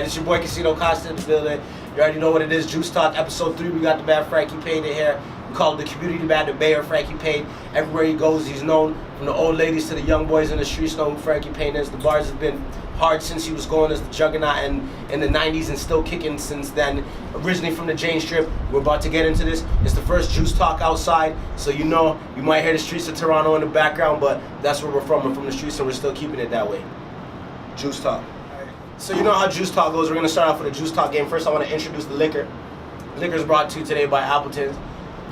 It's your boy Casino Costa in the building. You already know what it is. Juice Talk, episode 3. We got the man Frankie Payne in here. We call it the community man, the mayor, Frankie Payne. Everywhere he goes, he's known. From the old ladies to the young boys in the streets know who Frankie Payne is. The bars have been hard since he was going as the juggernaut and in the 90s and still kicking since then. Originally from the Jane Strip. We're about to get into this. It's the first Juice Talk outside, so you know, you might hear the streets of Toronto in the background, but that's where we're from. We're from the streets and we're still keeping it that way. Juice Talk. So you know how Juice Talk goes. We're going to start off with a Juice Talk game. First I want to introduce the liquor. Liquor's brought to you today by Appleton's.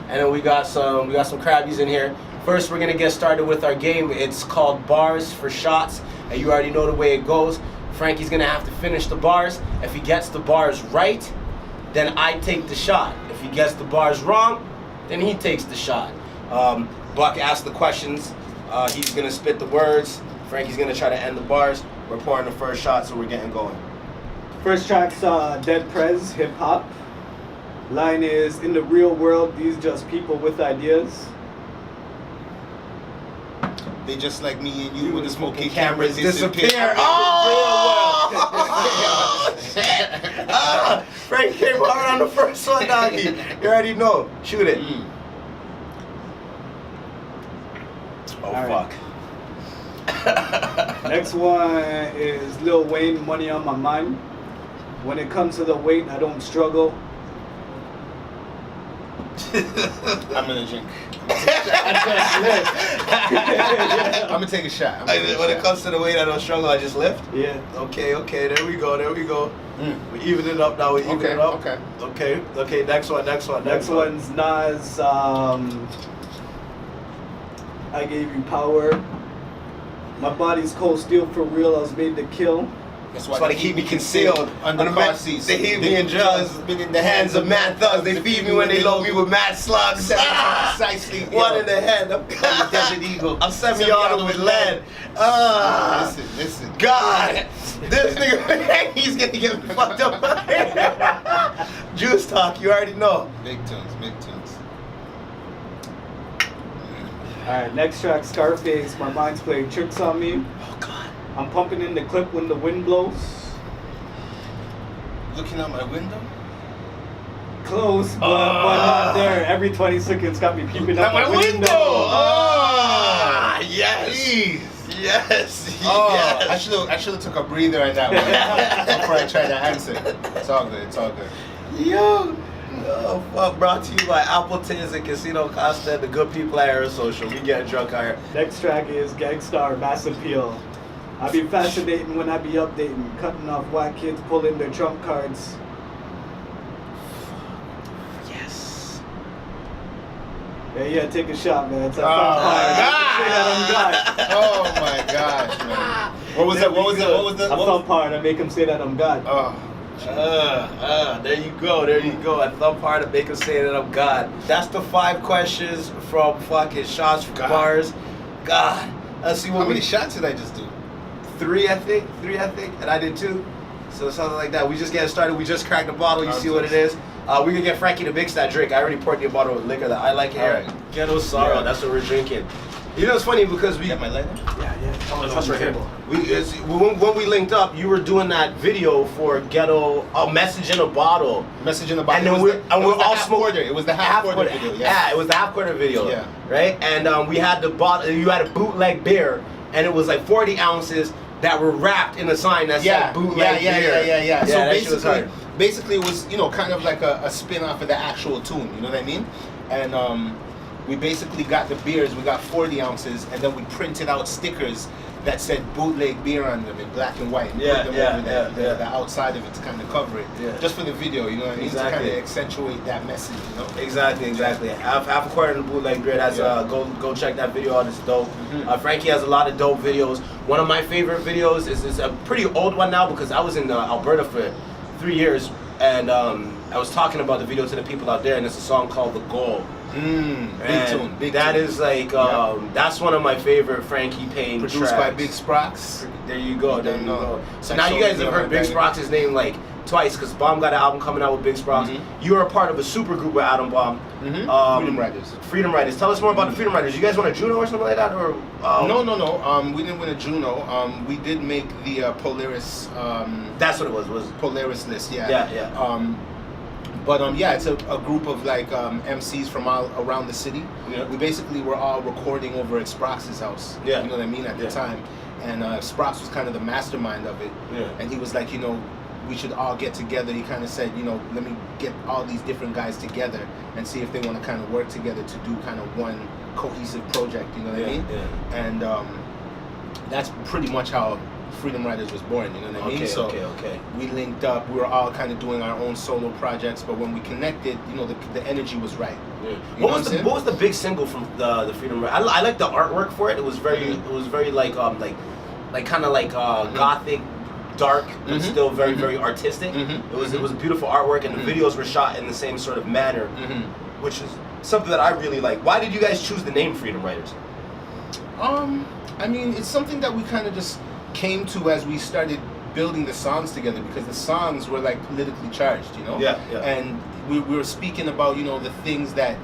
And then we got some Krabbies in here. First, we're gonna get started with our game. It's called Bars for Shots, and you already know the way it goes. Frankie's gonna have to finish the bars. If he gets the bars right, then I take the shot. If he gets the bars wrong, then he takes the shot. Buck asks the questions. He's gonna spit the words. Frankie's gonna try to end the bars. We're pouring the first shot, so we're getting going. First track's Dead Prez, hip hop. Line is, in the real world, these just people with ideas. They just like me and you with the smoking cameras disappear. Oh! Frank came hard on the first one, doggy. You already know. Shoot it. Oh, All fuck. Next one is Lil Wayne, Money on My Mind. When it comes to the weight, I don't struggle. I'm gonna drink. I'm gonna take a shot. When it comes to the weight, I don't struggle. I just lift. Yeah. Okay. There we go. We even it up now. We even it up. Okay. Next one. Next one's Nas. I gave you power. My body's cold steel for real. I was made to kill. That's why they keep me concealed under the car seats. They heat me in drugs, in the hands of mad thugs. They feed me when they load me with mad slugs. Precisely. One in the head. I'm Desert Eagle. I'm semi-auto with lead. Listen. God, this nigga, he's gonna get me fucked up. Juice Talk, you already know. Big tunes. Alright, next track, Scarface. My mind's playing tricks on me. Oh God. I'm pumping in the clip when the wind blows. Looking out my window. Close, but not there. Every 20 seconds got me peeping out my window. Yes. Please. Yes. Yes. I should have took a breather on that one before I tried to answer. It's all good. Yo. Oh, fuck, brought to you by Appleton's and Casino Costa and the good people at Aerosocial. We getting drunk out here. Next track is Gangstar, Mass Appeal. I be fascinating when I be updating, cutting off white kids pulling their trump cards. Yes. Yeah, take a shot, man. It's a Oh my my gosh, man. What was the? A thumb part. I make him say that I'm God. There you go. A thumb part to make him say that I'm God. That's the 5 questions from fucking Shots from Bars. God. Let's see what How many shots did I just do? 3, I think, and I did 2. So something like that. We just getting started. We just cracked the bottle. You see what it is. We can get Frankie to mix that drink. I already poured you a bottle of liquor that I like here. Right. Ghetto Sorrow. That's what we're drinking. You know, it's funny because we. Got my lighter? Yeah. That's right here. When we linked up, you were doing that video for Ghetto, a message in a bottle. Message in a bottle. And then we're all smoking. It was the half quarter video. Yeah, it was the half quarter video. Yeah. Right? And we had the bottle. You had a bootleg beer, and it was like 40 ounces that were wrapped in a sign that said bootleg beer. Yeah. So that basically, it was kind of like a spin off of the actual tune. You know what I mean? And we basically got the beers. We got 40 ounces, and then we printed out stickers that said bootleg beer on them in black and white. And put them over the outside of it to kind of cover it. Yeah. Just for the video, you know what I mean? Exactly. To kind of accentuate that message, you know? Exactly. Half a quarter of the bootleg beer. That's go check that video out. It's dope. Frankie has a lot of dope videos. One of my favorite videos is a pretty old one now because I was in Alberta for 3 years, and I was talking about the video to the people out there, and it's a song called The Goal. Big tune. That is like that's one of my favorite Frankie Payne produced tracks. by Big Sprox. There you go. So now you guys have heard Big Sprox's name like twice because Bomb got an album coming out with Big Sprox. You are a part of a super group with Adam Bomb. Freedom Riders. Freedom Riders. Tell us more about the Freedom Riders. You guys won a Juno or something like that, or No. We didn't win a Juno. We did make the Polaris. That's what it was. Polaris list. Yeah. Yeah. Yeah, it's a group of like MCs from all around the city. Yeah. We basically were all recording over at Sprox's house. Yeah. You know what I mean at the time, and Sprox was kind of the mastermind of it. Yeah. And he was like, we should all get together. He kind of said, let me get all these different guys together and see if they want to kind of work together to do kind of one cohesive project. You know what I mean? Yeah. And that's pretty much how Freedom Riders was born. You know what I mean? Okay. We linked up. We were all kind of doing our own solo projects, but when we connected, the energy was right. Yeah. You know What was the big single from the Freedom Riders? I like the artwork for it. It was very like kind of like gothic, dark, but still very very artistic. It was beautiful artwork, and the videos were shot in the same sort of manner, which is something that I really like. Why did you guys choose the name Freedom Riders? I mean, it's something that we kind of just came to as we started building the songs together, because the songs were like politically charged, Yeah. And we were speaking about the things that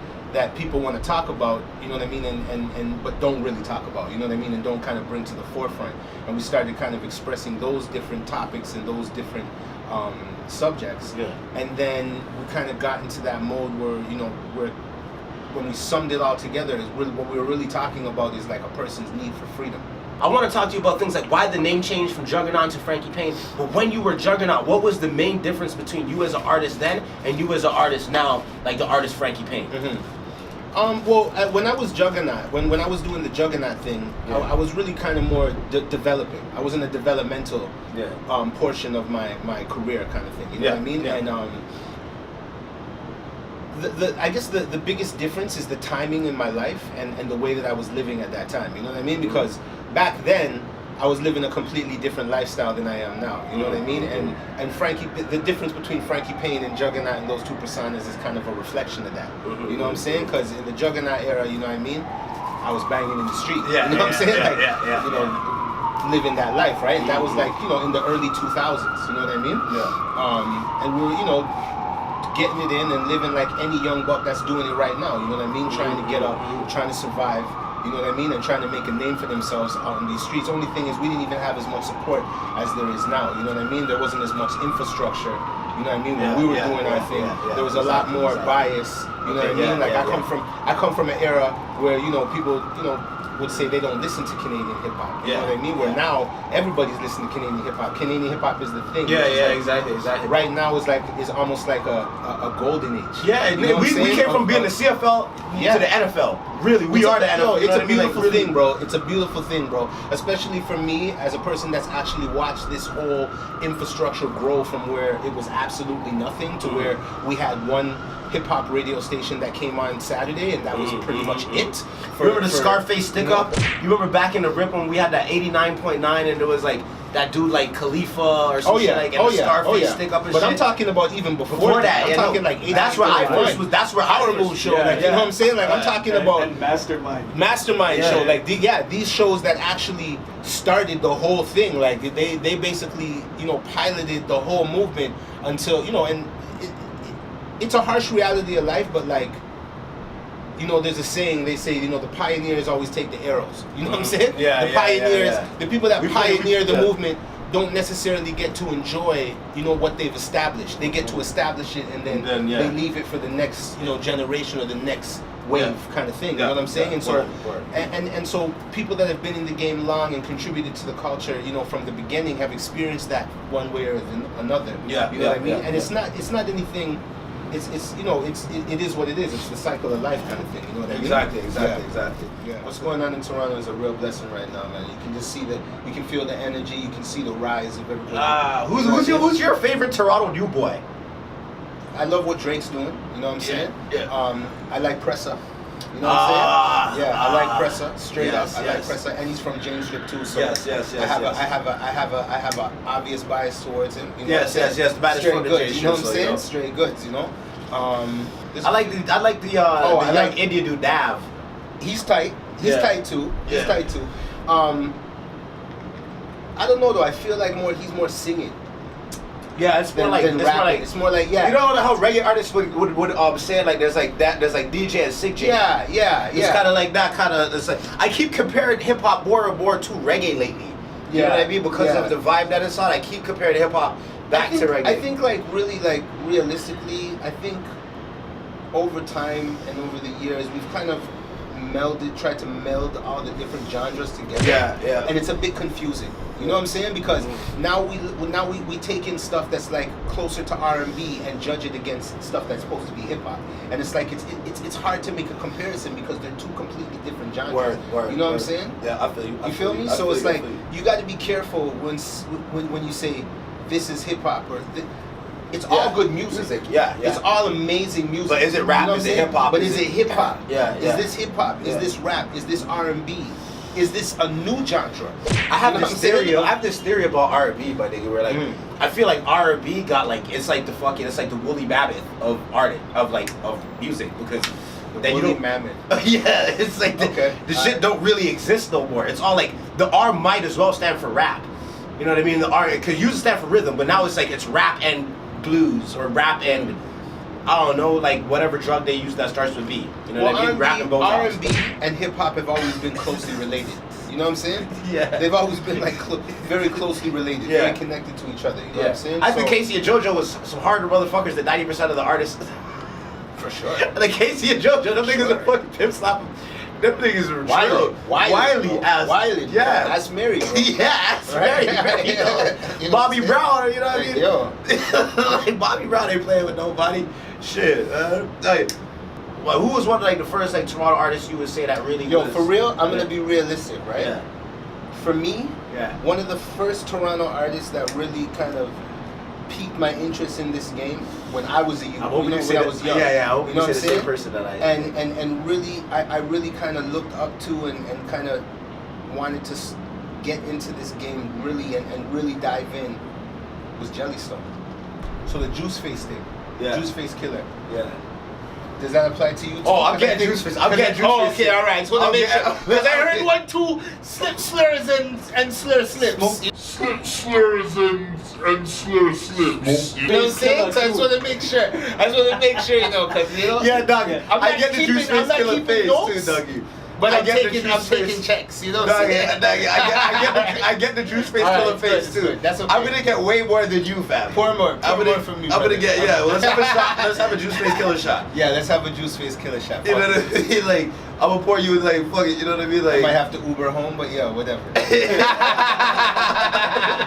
people want to talk about, you know what I mean, and but don't really talk about, you know what I mean, and don't kind of bring to the forefront. And we started kind of expressing those different topics and those different subjects. Yeah. And then we kind of got into that mode where when we summed it all together, what we were really talking about is like a person's need for freedom. I want to talk to you about things like why the name changed from Juggernaut to Frankie Payne. But when you were Juggernaut, what was the main difference between you as an artist then and you as an artist now, like the artist Frankie Payne? When I was Juggernaut, when I was doing the Juggernaut thing, I was really kind of more developing. I was in a developmental portion of my career kind of thing. You know what I mean? Yeah. And I guess the biggest difference is the timing in my life and the way that I was living at that time. You know what I mean? Because back then, I was living a completely different lifestyle than I am now. You know what I mean? And Frankie, the difference between Frankie Payne and Juggernaut and those two personas is kind of a reflection of that. You know what I'm saying? Because in the Juggernaut era, you know what I mean, I was banging in the street. Yeah, you know what I'm saying? Living that life, right? And that was like in the early 2000s. You know what I mean? Yeah. And we were getting it in and living like any young buck that's doing it right now. You know what I mean? Trying to get up, trying to survive. You know what I mean? And trying to make a name for themselves out in these streets. Only thing is we didn't even have as much support as there is now. You know what I mean? There wasn't as much infrastructure. You know what I mean? When we were doing our thing, there was a lot more bias. You know what I mean? Like I come from an era where people would say they don't listen to Canadian hip hop. You know what I mean? Where now everybody's listening to Canadian hip hop. Canadian hip hop is the thing. Exactly. Right now is almost like a golden age. Yeah, You know what I'm we saying? came from being the CFL to the NFL. Really, we are the NFL. It's a beautiful thing, bro. It's a beautiful thing, bro. Especially for me, as a person that's actually watched this whole infrastructure grow from where it was absolutely nothing to where we had one hip-hop radio station that came on Saturday, and that was pretty much it. Remember the Scarface stick-up? You remember back in the RIP when we had that 89.9 and there was like that dude like Khalifa or some shit like, and the Scarface stick-up and but shit? I'm talking about even before that. I'm talking like 89, that's where I first was. That's where Power I Move first show. You know what I'm saying? Like I'm talking about and Mastermind show. Like these shows that actually started the whole thing. Like they basically piloted the whole movement until and it's a harsh reality of life, but like there's a saying, they say, the pioneers always take the arrows. You know what I'm saying? The pioneers, the people that pioneer the movement don't necessarily get to enjoy, what they've established. They get to establish it and then they leave it for the next, generation or the next wave kind of thing. You know what I'm saying? And so and so people that have been in the game long and contributed to the culture, from the beginning have experienced that one way or another. You know what I mean? And it's not anything. It is what it is. It's the cycle of life kind of thing. You know what I mean? Exactly. Yeah. What's going on in Toronto is a real blessing right now, man. You can just see you can feel the energy. You can see the rise of everybody. Who's your favorite Toronto new boy? I love what Drake's doing. You know what I'm saying? Yeah. I like Pressa. You know what I'm saying? Yeah, I like Pressa. Straight up, I like Pressa, and he's from James Strip too. So I have a obvious bias towards him. You know Yes. The baddest Straight from the goods. J You know what I'm so, saying? Straight goods. I like the young Indian dude Dav. He's tight. He's tight too. He's tight too. I don't know though. I feel like he's more singing. Yeah, it's more than, like than it's more rapping. like It's more like yeah. You know how reggae artists would say like there's like that there's like DJ and Sick J. Yeah. It's kind of like that kind of. It's like I keep comparing hip hop more and more to reggae lately. You know what I mean? Because of the vibe that it's on, I keep comparing hip hop back to reggae. I think like really like realistically, I think over time and over the years we've kind of tried to meld all the different genres together. Yeah. And it's a bit confusing. You know what I'm saying? Because now we take in stuff that's like closer to R&B and judge it against stuff that's supposed to be hip hop. And it's like it's hard to make a comparison because they're two completely different genres. You know what I'm saying? Yeah, I feel you. You feel me? So it's like you got to be careful when you say this is hip hop or it's all good music. Yeah. It's all amazing music. But is it rap? You know what Is I'm it saying? hip hop? But is it hip hop? Yeah. Is this hip hop? Is this rap? Is this R&B? Is this a new genre? I have this theory about R&B, but nigga, where like I feel like R&B got like it's like the Woolly Mammoth of art of music because then you Woolly don't Mammoth. yeah, it's like the shit don't really exist no more. It's all like the R might as well stand for rap. You know what I mean? The R because used to stand for rhythm, but now it's like it's rap and blues or rap and I don't know, like whatever drug they use that starts with B. You know what I mean? Rap and both R&B and hip hop have always been closely related. You know what I'm saying? Yeah. They've always been like very closely related, very connected to each other. You know what I'm saying? I think Casey and JoJo was some harder motherfuckers than 90% of the artists. For sure. Like Casey and JoJo, them niggas are fucking pimp slap. Them niggas are Wiley as Wiley. Yeah. That's Mary, bro. Yeah, that's Mary. You know? Bobby Brown, you know what I mean? Yo. Like Bobby Brown ain't playing with nobody. Shit. Like, well, who was one of like the first like Toronto artists you would say that really Yo, was? for real, I'm gonna be realistic, right? Yeah. For me, Yeah. one of the first Toronto artists that really kind of piqued my interest in this game when I was a youth. I'm hoping you know, you say when I that. was young. Yeah, I hope you you know say what the I'm same saying? person that I. And really, I really kind of looked up to and kind of wanted to get into this game really and really dive in was Jellystone. So the Juice Face thing. Yeah. Juice Face Killer. Yeah. Does that apply to you too? Oh, I'm getting Juice Face. I'm getting Juice Oh, Face. okay, all right. So I'm make sure. getting- Because I heard 1, 2 slurs and slur slips. Slurs and slur slips. You know what I'm saying? So I just want to make sure. You know, because you know. Yeah, doggy. I'm not I get the keeping- Juice I'm Face not Killer keeping face notes, too, doggy. But I I'm get the taking Juice Face. checks. You know what I'm Doggy, saying? doggy, I get the Juice Face All right, Killer face good, too. good. That's okay. I'm gonna get way more than you, fam. Pour more I'm gonna from you. I'm gonna brother. get well, let's have a shot. Let's have a Juice Face Killer shot. Yeah, let's have a Juice Face Killer shot. You know what I mean? Like I'm gonna pour you like fuck it. You know what I mean? I Like might have to Uber home, but yeah, whatever.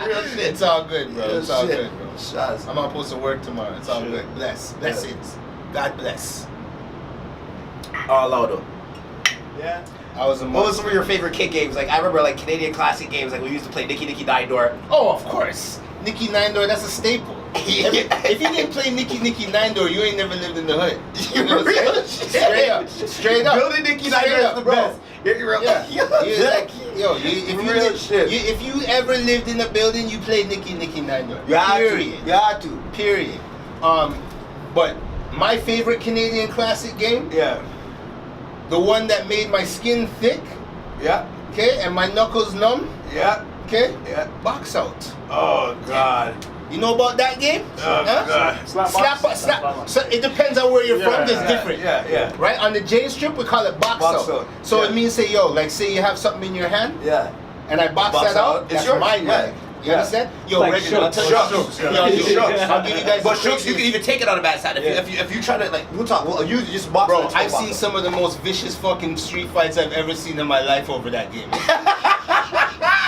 real shit. It's all good, bro. Real It's all shit. good, bro. Shots. I'm not supposed to work tomorrow. It's all Sure. good. Blessings. God bless. All out though. Yeah. I was a What was some of your favorite kid games? Like I remember like Canadian classic games. Like we used to play Nicky Nine Door. Oh, of course. Nicky Nine Door, that's a staple. If you didn't play Nicky Nine Door, you ain't never lived in the hood. You know what I'm saying? Straight up. Building Nicky Nine Door is the bro. best. You're real. Yeah. Real shit. If you ever lived in a building, you played Nicky Nine Door. You had Period. to. You had to. Period. But my favorite Canadian classic game, Yeah. the one that made my skin thick, Yeah. okay, and my knuckles numb, Yeah. okay, Yeah. Box Out. Oh God. You know about that game? Oh God. Slap. So it depends on where you're from. It's different. Yeah. Right? On the J Strip, we call it box out. So it means say, yo, like say you have something in your hand, Yeah. and I box Box that out. out, It's that's yours. mine. Yeah. Right? You Yeah. understand? Yo, Like Reggie, I'll tell you Shucks. Shucks. Shucks. Yo, Shucks. I'll give you guys But the Shooks, you can craziest- even take it on a bad side. If you try to like, we'll talk. Well, you just box. Bro, it, I've box seen it. some of the most vicious fucking street fights I've ever seen in my life over that game.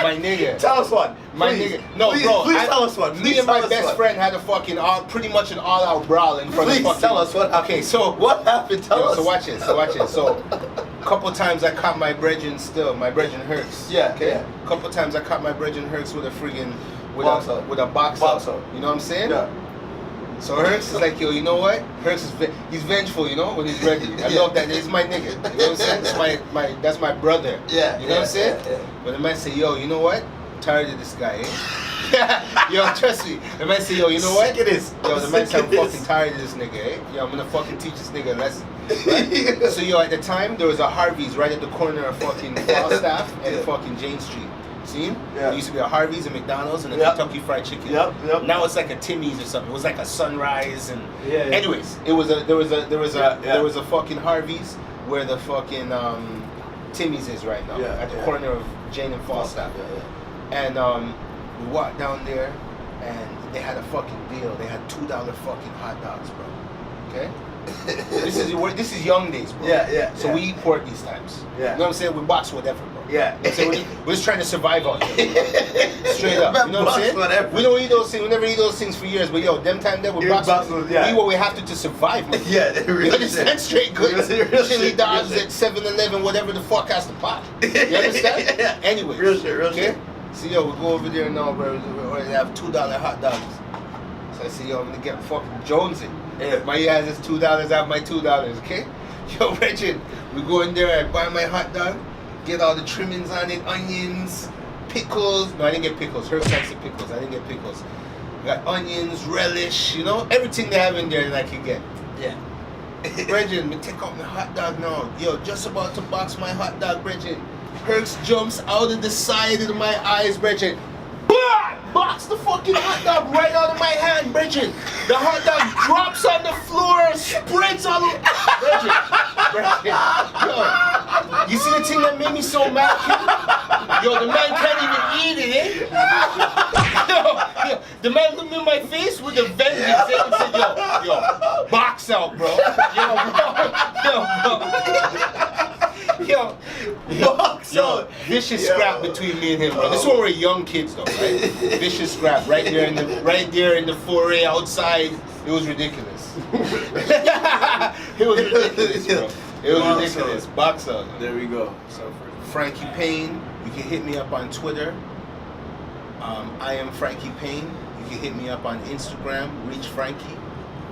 My nigga. Tell us one. My Please. nigga. No, Please, bro. Please tell us one. Me Please and tell my us best one. friend had a fucking pretty much an all-out brawl in front Please of fucking. tell us what. Okay, so what happened? Tell Yo, us. so watch it. So a couple times I caught my brethren my brethren Hurks. Yeah, Okay. yeah. A couple times I caught my brethren Hurks with a friggin' Box out. with a box Box out. out. You know what I'm saying? Yeah. So Hurks is like, yo, you know what? Hurks is he's vengeful, you know, when he's ready. I Yeah. love that. He's my nigga. You know what I'm saying? That's my brother. Yeah. You know what I'm saying? Yeah. But the man say, yo, you know what? Tired of this guy, eh? Yo, trust me. The man say, yo, you know what? Sick it is. Yo, the man Sick say, I'm it is. fucking tired of this nigga, eh? Yo, I'm gonna fucking teach this nigga a lesson. Right? So, yo, at the time, there was a Harvey's right at the corner of fucking Falstaff and Yeah. fucking Jane Street. See? Yeah. There used to be a Harvey's, a McDonald's, and a Yep. Kentucky Fried Chicken. Yep. Now it's like a Timmy's or something. It was like a Sunrise and. Yeah. Anyways, there was Yeah. a fucking Harvey's where the fucking Timmy's is right now, Yeah, at the yeah. corner of Jane and Falstaff. And we walked down there, and they had a fucking deal. They had $2 fucking hot dogs, bro. Okay. This is young days, bro. Yeah. So we eat pork these times. Yeah. You know what I'm saying? We box whatever, bro. Yeah. You know what I'm saying? We're just trying to survive out here. Straight up. You know what I'm saying? Whatever. We don't eat those things. We never eat those things for years. But yo, them time there we You box. box those, yeah. We eat what we have to survive. Man. Yeah, they really You understand? did. Straight goods. Real Chili shit, dogs real at 7-Eleven, whatever the fuck has to pop. You understand? Yeah. Anyway. Real shit. Okay? So yo, we go over there now, bro. We have $2 hot dogs. So I say, yo, I'm gonna get fucking Jonesy. Yeah. My has is $2, I have my $2, okay? Yo, Reggie, we go in there, I buy my hot dog, get all the trimmings on it, onions, pickles. No, I didn't get pickles. Herb likes the pickles. I didn't get pickles. Got onions, relish, you know, everything they have in there that I can get. Yeah. Reggie, me take out my hot dog now. Yo, just about to box my hot dog, Reggie. Herx jumps out of the side of my eyes, Reggie. Box the fucking hot dog right out of my hand, Bridget. The hot dog drops on the floor, spreads all over. Bridget. Yo, you see the thing that made me so mad, kid? Yo, the man can't even eat it, eh? Yo, the man looked me in my face with a vengeance and said, yo, box out, bro. Yo, Box out. vicious scrap between me and him, bro. This is when we're young kids, though, right? Vicious scrap right there in the foray outside. It was ridiculous. It was ridiculous, bro. It was Box ridiculous. out. Box out. There we go. So Frankie Payne, you can hit me up on Twitter. I am Frankie Payne. You can hit me up on Instagram, Reach Frankie.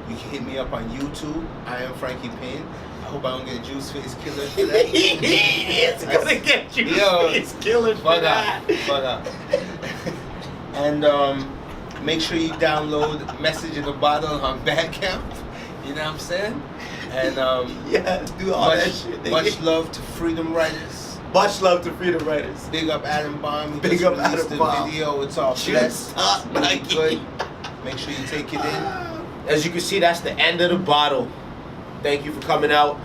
You can hit me up on YouTube. I am Frankie Payne. I hope I don't get Juice Face Killer for that. It's gonna get you. Yo, It's killing for Fuck that. up. Fuck up. And make sure you download Message in the Bottle on Bandcamp. You know what I'm saying? And Yeah, do all that shit. nigga. much love to Freedom Writers. Much love to Freedom Writers. Big up Adam Bomb. He Big just up released Adam the Bomb. video. It's all Just blessed. stop, Really Nike. good. Make sure you take it in. As you can see, that's the end of the bottle. Thank you for coming out.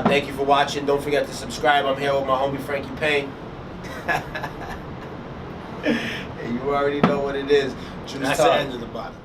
Thank you for watching. Don't forget to subscribe. I'm here with my homie Frankie Payne. And you already know what it is. That's the end of the bottle.